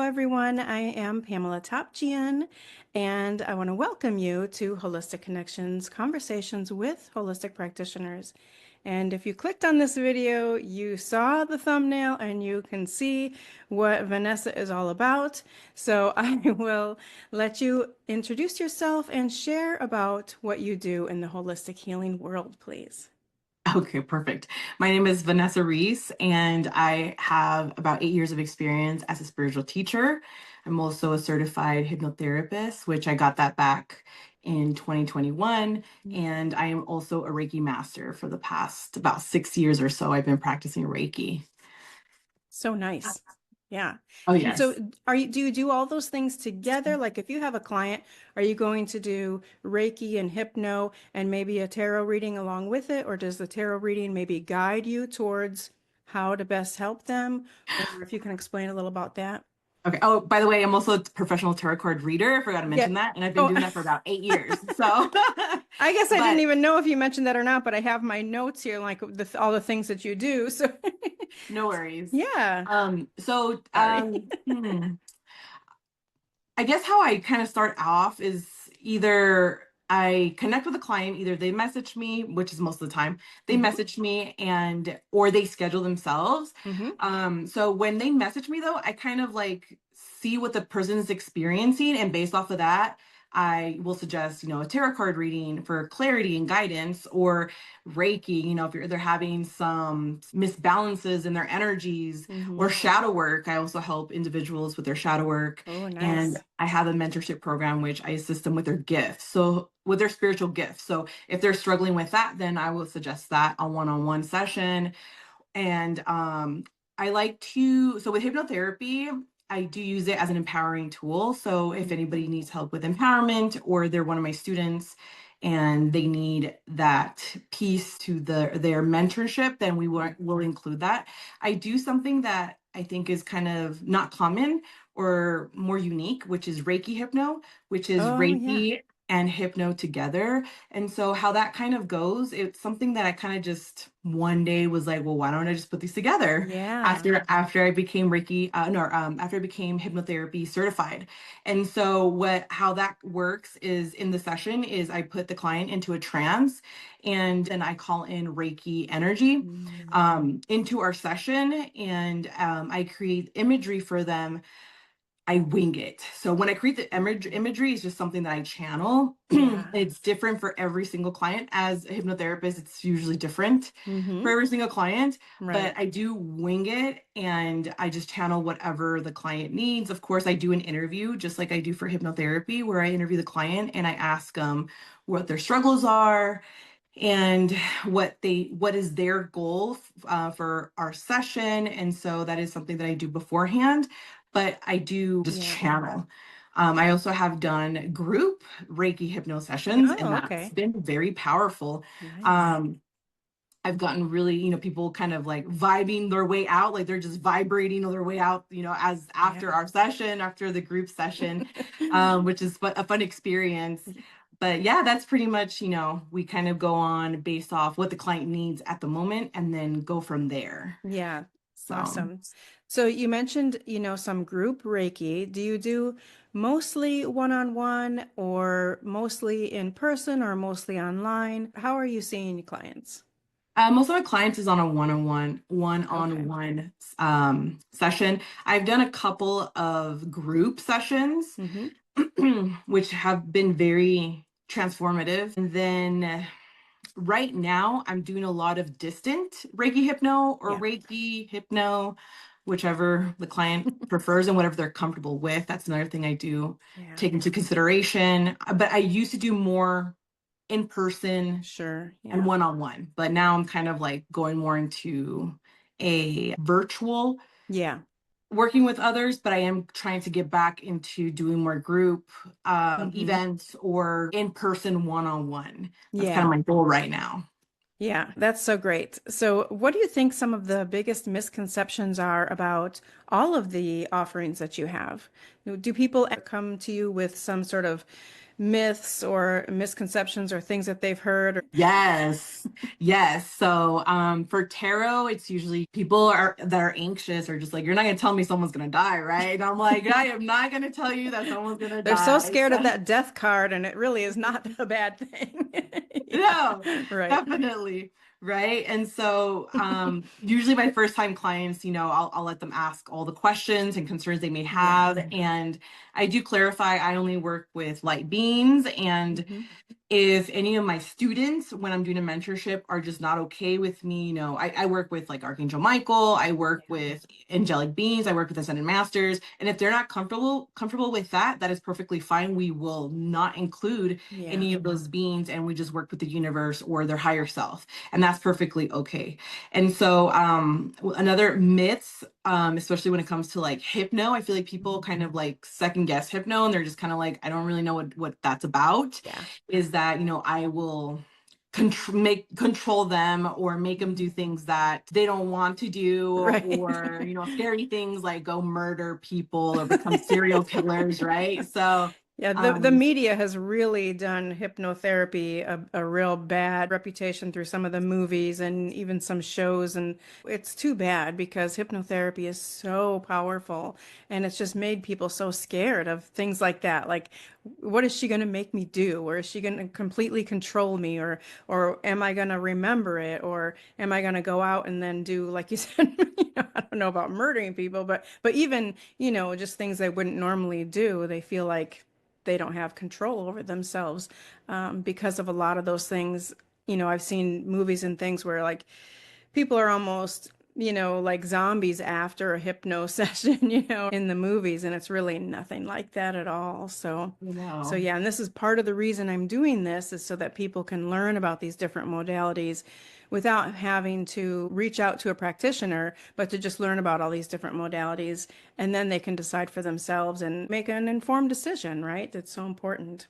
everyone. I am Pamela Topjian, and I want to welcome you to Holistic Connections Conversations with Holistic Practitioners. And if you clicked on this video, you saw the thumbnail and you can see what Vanessa is all about. So I will let you introduce yourself and share about what you do in the holistic healing world, please. Okay, perfect. My name is Vanessa Ruiz, and I have about 8 years of experience as a spiritual teacher. I'm also a certified hypnotherapist, which I got that back in 2021. And I am also a Reiki master for the past about 6 years or so. I've been practicing Reiki. So nice. Yeah. Oh, And so yes. do you do all those things together? Like if you have a client, are you going to do Reiki and hypno and maybe a tarot reading along with it? Or does the tarot reading maybe guide you towards how to best help them? Or if you can explain a little about that. Okay. Oh, by the way, I'm also a professional tarot card reader. I forgot to Yeah. mention that. And I've been Oh, doing that for about 8 years. So, I guess I didn't but even know if you mentioned that or not, but I have my notes here, like all the things that you do. So no worries. yeah, So, sorry. I guess how I kind of start off is either I connect with a client, either they message me, which is most of the time, they Hmm. message me and or they schedule themselves. Hmm. So when they message me though, I kind of like see what the person is experiencing, and based off of that, I will suggest, a tarot card reading for clarity and guidance, or Reiki, if they're having some misbalances in their energies, or Hmm. shadow work. I also help individuals with their shadow work, Oh, and nice. I have a mentorship program which I assist them with their gifts. So with their spiritual gifts. So if they're struggling with that, then I will suggest that a one-on-one session. And I like to, so with hypnotherapy, I do use it as an empowering tool. So if anybody needs help with empowerment, or they're one of my students and they need that piece to their mentorship, then will include that. I do something that I think is kind of not common or more unique, which is Reiki hypno, which is Oh, yeah. Reiki and hypno together. And so how that kind of goes, it's something that I kind of just one day was like, well, why don't I just put these together? Yeah. After I became Reiki, no, after I became hypnotherapy certified. And so how that works is, in the session is I put the client into a trance, and then I call in Reiki energy Mm. into our session, and I create imagery for them. I wing it. So when I create the imagery, it's just something that I channel. Yeah. It's different for every single client. As a hypnotherapist, it's usually different for Hmm. every single client, but Right. I do wing it and I just channel whatever the client needs. Of course, I do an interview just like I do for hypnotherapy, where I interview the client and I ask them what their struggles are and what is their goal for our session. And so that is something that I do beforehand, but I do just Yeah. channel. I also have done group Reiki hypno sessions, and Oh, that's okay. been very powerful. Nice. um, I've gotten really, people kind of like vibing their way out, like they're just vibrating their way out, as Yeah. after our session, after the group session, which is a fun experience. But yeah, that's pretty much, we kind of go on based off what the client needs at the moment and then go from there. Yeah. So, Awesome. So you mentioned, some group Reiki. Do you do mostly one-on-one or mostly in person or mostly online? How are you seeing your clients? most of my clients is on a Okay. one-on-one session. I've done a couple of group sessions, Hmm. which have been very transformative. And then right now, I'm doing a lot of distant Reiki hypno or Yeah. Reiki hypno, whichever the client prefers and whatever they're comfortable with. That's another thing I do Yeah. take into consideration. But I used to do more in person Sure. and Yeah. one-on-one, but now I'm kind of like going more into a virtual Yeah. working with others, but I am trying to get back into doing more group Hmm. events or in-person one-on-one. That's kind of Yeah. my goal right now. Yeah, that's so great. So, what do you think some of the biggest misconceptions are about all of the offerings that you have? Do people come to you with some sort of myths or misconceptions or things that they've heard? Yes. Yes. So for tarot, it's usually people are that are anxious or just like, you're not gonna tell me someone's gonna die, right? And I'm like, I am not gonna tell you that someone's gonna They're so die. scared of So that death card, and it really is not a bad thing. no, Yeah, right. definitely. Right. And so usually my first time clients, I'll let them ask all the questions and concerns they may Yeah. have. And I do clarify I only work with light beings, and Hmm. if any of my students, when I'm doing a mentorship, are just not okay with me, I work with like Archangel Michael, I work with angelic beings, I work with ascended masters, and if they're not comfortable with that, that is perfectly fine. We will not include Yeah. any of those beings, and we just work with the universe or their higher self, and that's perfectly okay. And so, another myth, especially when it comes to like hypno, I feel like people kind of like second guess hypno, and they're just kind of like, I don't really know what that's about, Yeah. is that I will control them or make them do things that they don't want to do, or Right. scary things like go murder people or become serial killers, right? So Yeah, the um media has really done hypnotherapy a real bad reputation through some of the movies and even some shows. And it's too bad because hypnotherapy is so powerful and it's just made people so scared of things like that. Like, what is she going to make me do? Or is she going to completely control me? Or am I going to remember it? Or am I going to go out and then do, like you said, I don't know about murdering people, but even, just things they wouldn't normally do, they feel like they don't have control over themselves because of a lot of those things. I've seen movies and things where like people are almost, like zombies after a hypno session, in the movies, and it's really nothing like that at all. So know. yeah, and this is part of the reason I'm doing this is so that people can learn about these different modalities without having to reach out to a practitioner, but to just learn about all these different modalities, and then they can decide for themselves and make an informed decision, right? That's so important.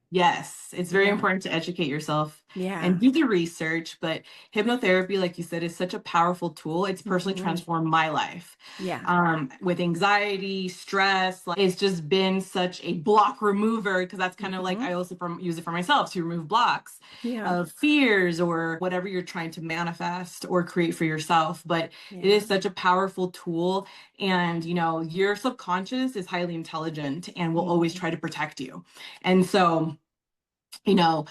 Yes, it's very Yeah. important to educate yourself and Yeah. do the research. But hypnotherapy, like you said, is such a powerful tool. It's personally Hmm. transformed my life. Yeah. With anxiety, stress, like, it's just been such a block remover, because that's kind of like Hmm. I also use it for myself to remove blocks Yeah. of fears or whatever you're trying to manifest or create for yourself. But it Yeah. is such a powerful tool. And, your subconscious is highly intelligent and will always Hmm. try to protect you. And so, you know,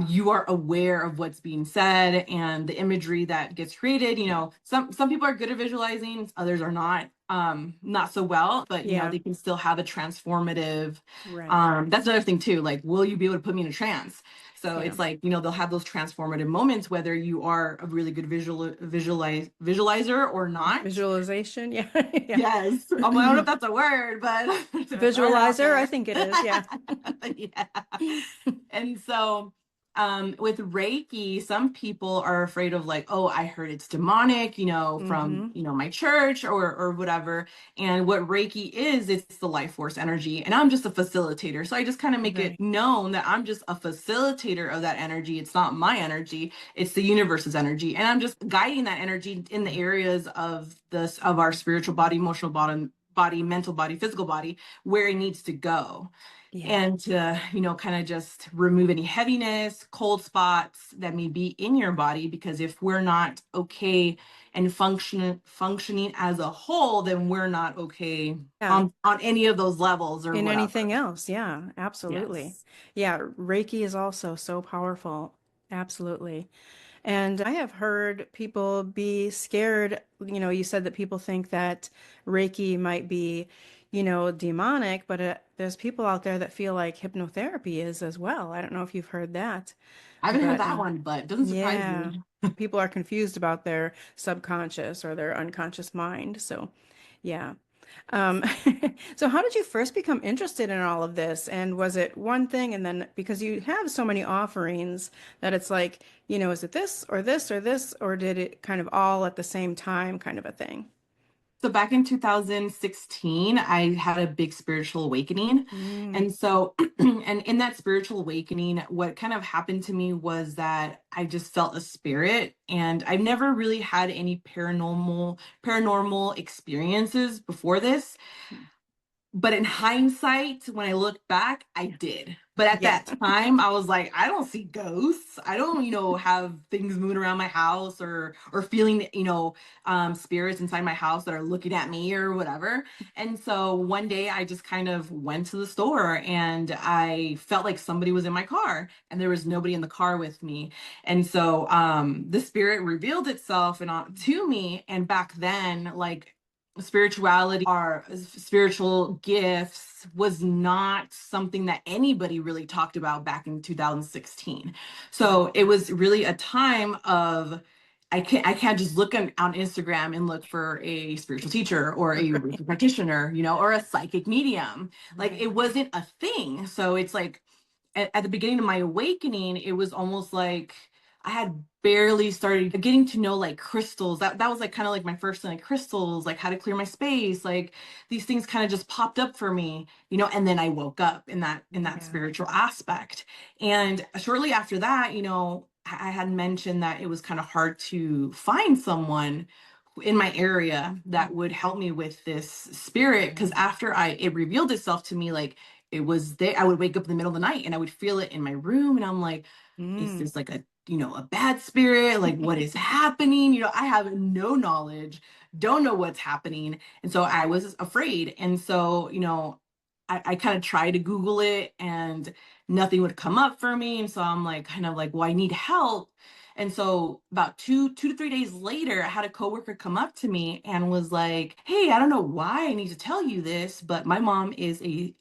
you are aware of what's being said and the imagery that gets created. Some people are good at visualizing, others are not so well, but Yeah. they can still have a transformative. Right. That's another thing too. Like, will you be able to put me in a trance? So Yeah. it's like, they'll have those transformative moments, whether you are a really good visualizer or not. Visualization. Yeah. Yeah. Yes. I don't know if that's a word, but throw it out Visualizer, I there. think it is. Yeah. Yeah. And so, with Reiki, some people are afraid of like, oh, I heard it's demonic, from, Hmm. my church or whatever. And what Reiki is, it's the life force energy. And I'm just a facilitator. So I just kind of make it Right. known that I'm just a facilitator of that energy. It's not my energy, it's the universe's energy. And I'm just guiding that energy in the areas of our spiritual body, emotional body, mental body, physical body, where it needs to go, Yeah. and to kind of just remove any heaviness, cold spots that may be in your body, because if we're not okay and functioning as a whole, then we're not okay Yeah. on any of those levels or In whatever. anything else. Yeah. Absolutely. Yes. Yeah. Reiki is also so powerful. Absolutely. And I have heard people be scared. You said that people think that Reiki might be, demonic, but there's people out there that feel like hypnotherapy is as well. I don't know if you've heard that, I haven't heard but that one, but it doesn't surprise yeah, me. people are confused about their subconscious or their unconscious mind. So, yeah. Um, so how did you first become interested in all of this? And was it one thing and then because you have so many offerings that it's like, is it this or this or this, or did it kind of all at the same time kind of a thing? So back in 2016, I had a big spiritual awakening. Mm, And so, and in that spiritual awakening, what kind of happened to me was that I just felt a spirit, and I've never really had any paranormal experiences before this. But in hindsight, when I look back, I did. But at yeah. that time, I was like, I don't see ghosts. I don't, have things moving around my house, or feeling, spirits inside my house that are looking at me or whatever. And so one day I just kind of went to the store, and I felt like somebody was in my car, and there was nobody in the car with me. And so the spirit revealed itself to me. And back then, like, spirituality, our spiritual gifts, was not something that anybody really talked about back in 2016. So it was really a time of, I can't just look on Instagram and look for a spiritual teacher or a Right. Reiki practitioner, or a psychic medium. Like, Right. it wasn't a thing. So it's like, at the beginning of my awakening, it was almost like I had barely started getting to know, like, crystals. That was like kind of like my first thing, like crystals, like how to clear my space, like these things kind of just popped up for me, and then I woke up in that Yeah. spiritual aspect. And shortly after that, I had mentioned that it was kind of hard to find someone in my area that would help me with this spirit, because after I it revealed itself to me, like, it was there. I would wake up in the middle of the night and I would feel it in my room, and I'm like, is Mm. this like a bad spirit? Like, what is happening? I have no knowledge, don't know what's happening. And so I was afraid. And so, I kind of tried to Google it, and nothing would come up for me. And so I'm like, kind of like, well, I need help. And so about 2 to 3 days later, I had a coworker come up to me and was like, "Hey, I don't know why I need to tell you this, but my mom is a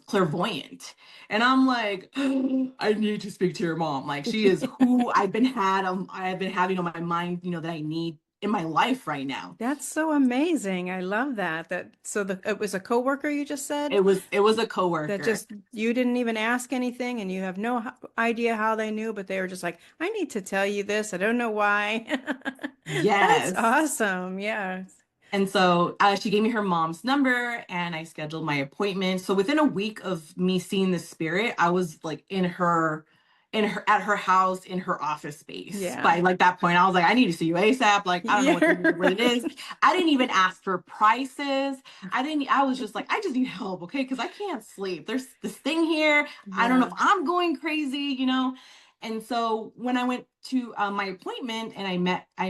clairvoyant." And I'm like, I need to speak to your mom. Like, she is who I've been having on my mind, that I need in my life right now. That's so amazing. I love that. It was a coworker you just said It was a that coworker. just you didn't even ask anything and you have no idea how they knew, but they were just like, I need to tell you this. I don't know why. That's Yes. awesome. Yeah. And so she gave me her mom's number, and I scheduled my appointment. So within a week of me seeing the spirit, I was like at her house, in her office space. Yeah. By like that point, I was like, I need to see you ASAP. Like, I don't know what it Yeah. is. I didn't even ask for prices. I was just like, I just need help, okay? Because I can't sleep. There's this thing here. I don't know Yeah. if I'm going crazy. And so when I went to my appointment and I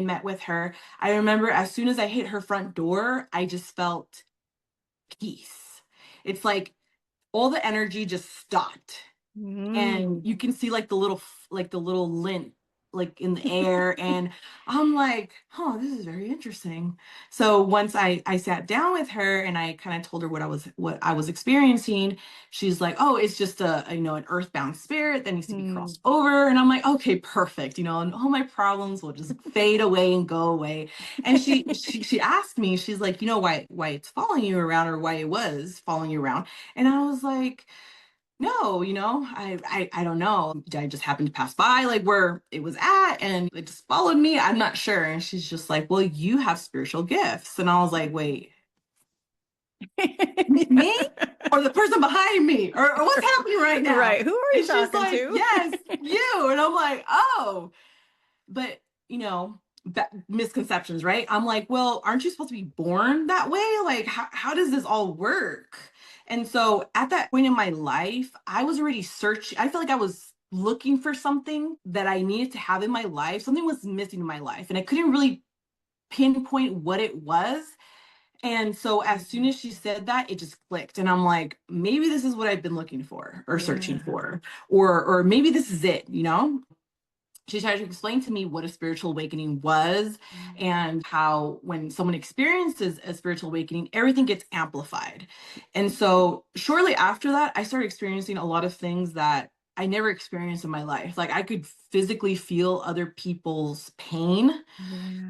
met with her, I remember as soon as I hit her front door, I just felt peace. It's like all the energy just stopped, and Mm. you can see like the little lint, like, in the air. And I'm like, oh, this is very interesting. So once I sat down with her and I kind of told her what I was experiencing, she's like, oh, it's just an earthbound spirit that needs to be Mm. crossed over. And I'm like, okay, perfect, and all my problems will just fade away and go away. And she asked me, she's like, why it's following you around, or why it was following you around. And I was like, no, I don't know. I just happened to pass by, like, where it was at, and it just followed me. I'm not sure. And she's just like, well, you have spiritual gifts. And I was like, wait, me? Or the person behind me? Or what's happening right now? Right. Who are you And she's talking like, to? yes, you. And I'm like, oh. But, misconceptions, right? I'm like, well, aren't you supposed to be born that way? Like, how does this all work? And so at that point in my life, I was already searching. I felt like I was looking for something that I needed to have in my life. Something was missing in my life, and I couldn't really pinpoint what it was. And so as soon as she said that, it just clicked. And I'm like, maybe this is what I've been looking for or searching Yeah. for, or maybe this is it. She tried to explain to me what a spiritual awakening was, and how when someone experiences a spiritual awakening, everything gets amplified. And so shortly after that, I started experiencing a lot of things that I never experienced in my life. Like, I could physically feel other people's pain.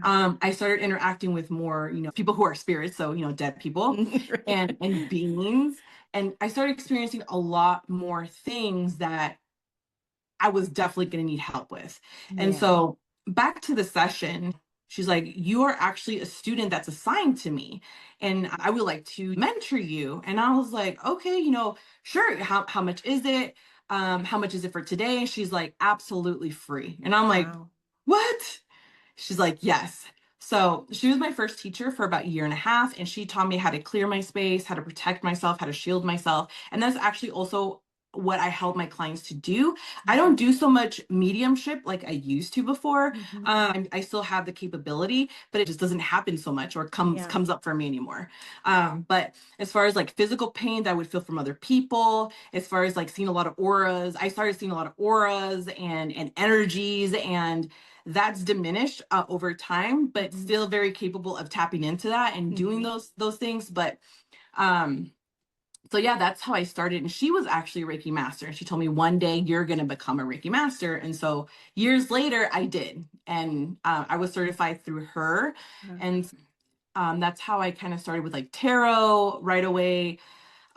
Yeah. I started interacting with more, people who are spirits, so, dead people and Right. beings. And I started experiencing a lot more things that I was definitely going to need help with. And Yeah. so back to the session. She's like, you are actually a student that's assigned to me, and I would like to mentor you. And I was like, okay, sure. How much is it? How much is it for today? And she's like, absolutely free. And I'm like, Wow. what? She's like, yes. So she was my first teacher for about a year and a half, and she taught me how to clear my space, how to protect myself, how to shield myself. And that's actually also what I help my clients to do. I don't Mhm. do so much mediumship like I used to before. Mhm. I still have the capability, but it just doesn't happen so much or comes Yeah. comes up for me anymore. But as far as like physical pain that I would feel from other people, as far as like seeing a lot of auras, I started seeing a lot of auras and energies, and that's diminished over time, but Mhm. still very capable of tapping into that and doing Mhm. those things. But um, so yeah, that's how I started. And she was actually a Reiki master. And she told me one day you're going to become a Reiki master. And so years later, I did. And I was certified through her. Wow. And that's how I kind of started with like tarot right away.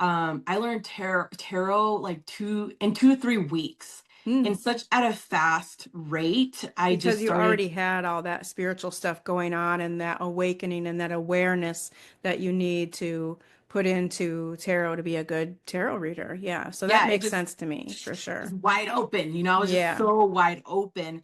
I learned tarot like 2 to 3 weeks in Mm. such at a fast rate. I Because just you started. already had all that spiritual stuff going on and that awakening and that awareness that you need to put into tarot to be a good tarot reader. Yeah. So that Yeah, it makes just sense to me for was sure. wide open. I was just Yeah. so wide open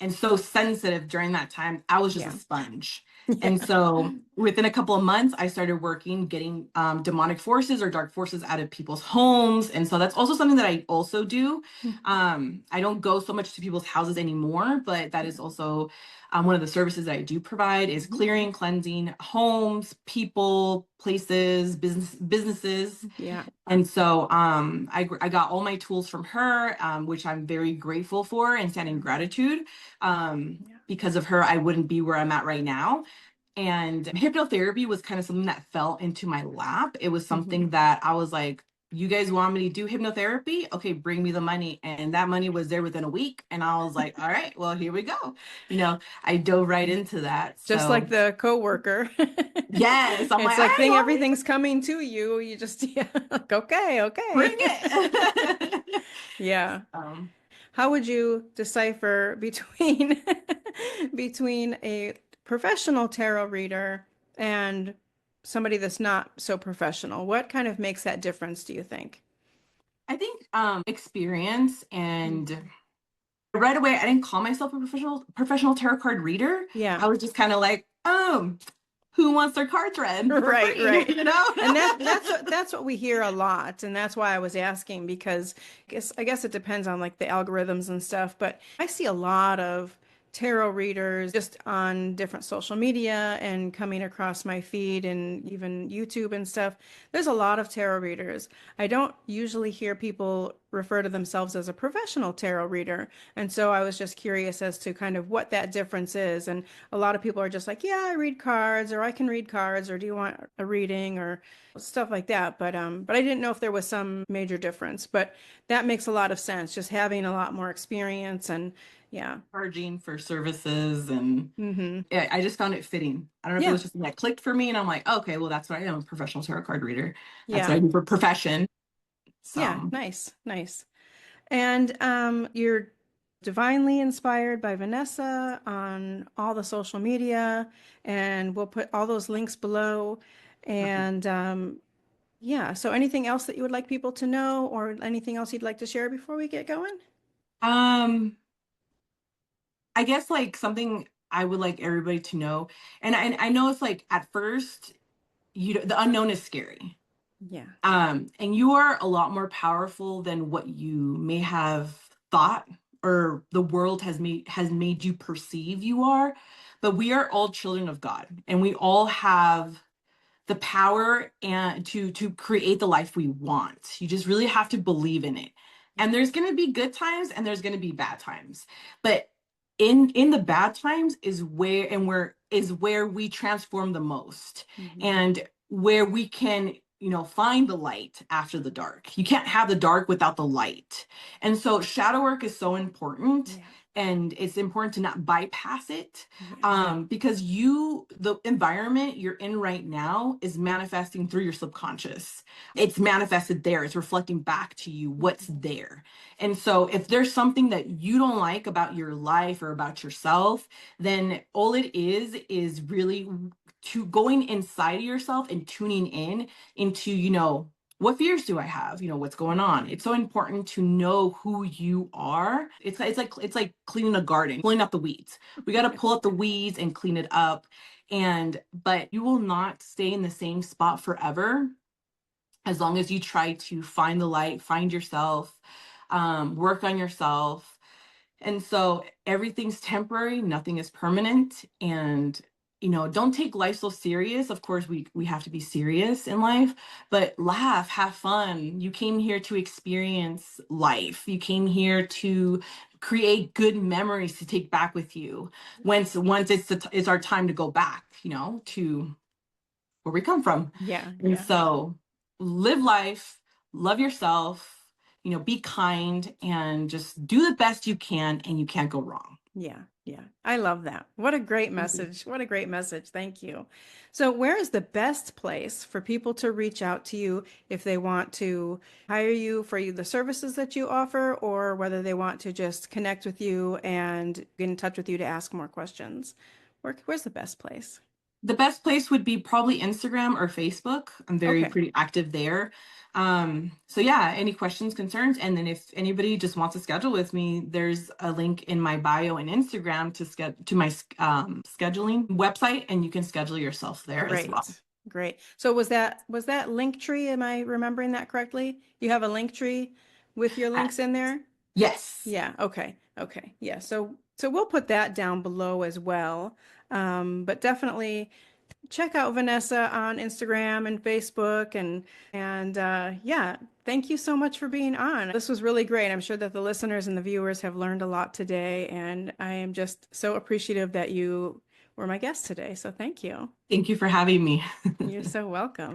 and so sensitive during that time. I was just a Yeah. sponge. And Yeah. so within a couple of months, I started working, getting demonic forces or dark forces out of people's homes. And so that's also something that I also do. I don't go so much to people's houses anymore, but that is also one of the services that I do provide is Mhm. clearing, cleansing homes, people, places, businesses. Yeah. And so I got all my tools from her, which I'm very grateful for and stand in Yeah. gratitude. Yeah. Because of her, I wouldn't be where I'm at right now. And hypnotherapy was kind of something that fell into my lap. It was Mhm. something that I was like, you guys want me to do hypnotherapy? Okay, bring me the money. And that money was there within a week. And I was like, all right, well, here we go. I dove right into that. Just like So the coworker. yes, I'm It's like, all like right, you want me to everything's coming to you. You just, yeah, like, okay, bring okay. it? Yeah. um, How would you decipher between between a professional tarot reader and somebody that's not so professional? What kind of makes that difference, do you think? I think experience and Mhm. right away I didn't call myself a professional tarot card reader. Yeah. I was just kind of like, who wants their cards read for Right, free? right. And that's what we hear a lot, and that's why I was asking because I guess it depends on like the algorithms and stuff, but I see a lot of tarot readers just on different social media and coming across my feed and even YouTube and stuff. There's a lot of tarot readers. I don't usually hear people refer to themselves as a professional tarot reader, and so I was just curious as to kind of what that difference is. And a lot of people are just like, yeah, I read cards, or I can read cards, or do you want a reading, or stuff like that. But I didn't know if there was some major difference. But that makes a lot of sense, just having a lot more experience and yeah. Charging for services, and Mm-hmm. yeah, I just found it fitting. I don't know if it Yeah. was just something that clicked for me, and I'm like, okay, well, that's what I am, a professional tarot card reader. That's what Yeah. I do for profession. Yeah. So Nice. Nice. And you're divinely inspired by Vanessa on all the social media, and we'll put all those links below. perfect. And yeah, so anything else that you would like people to know, or anything else you'd like to share before we get going? Um, I guess like something I would like everybody to know, and I know it's like at first the unknown is scary. Yeah. And you are a lot more powerful than what you may have thought or the world has made you perceive you are. But we are all children of God, and we all have the power and to create the life we want. You just really have to believe in it. And there's going to be good times and there's going to be bad times. But in the bad times is where we transform the most, Hmm. and where we can find the light after the dark. You can't have the dark without the light. And so shadow work is so important. Yeah. and it's important to not bypass it, Yeah. because the environment you're in right now is manifesting through your subconscious. It's manifested there, it's reflecting back to you what's Mhm. there. And so if there's something that you don't like about your life or about yourself, then all it is really to going inside of yourself and tuning in into, what fears do I have? What's going on? It's so important to know who you are. It's like cleaning a garden, pulling out the weeds. We got to pull out the weeds and clean it up. But you will not stay in the same spot forever as long as you try to find the light, find yourself, work on yourself. And so everything's temporary, nothing is permanent. And, don't take life so serious. Of course, we have to be serious in life, but laugh, have fun. You came here to experience life. You came here to create good memories to take back with you. Once it's our time to go back, to where we come from. Yeah, And yeah, so live life, love yourself, be kind, and just do the best you can, and you can't go wrong. yeah, yeah. I love that. What a great Thank you. message. What a great message. Thank you. So, where is the best place for people to reach out to you if they want to hire you for the services that you offer, or whether they want to just connect with you and get in touch with you to ask more questions? Where's the best place? The best place would be probably Instagram or Facebook. I'm very Okay, pretty active there. So yeah, any questions, concerns, and then if anybody just wants to schedule with me, there's a link in my bio and Instagram to my scheduling website, and you can schedule yourself there as well. great. Great. So was that link tree? Am I remembering that correctly? You have a link tree with your Uh, links in there? yes. Yeah, okay. Okay. Yeah. So we'll put that down below as well. But definitely check out Vanessa on Instagram and Facebook and yeah, thank you so much for being on. This was really great. I'm sure that the listeners and the viewers have learned a lot today, and I am just so appreciative that you were my guest today. So thank you. Thank you for having me. You're so welcome.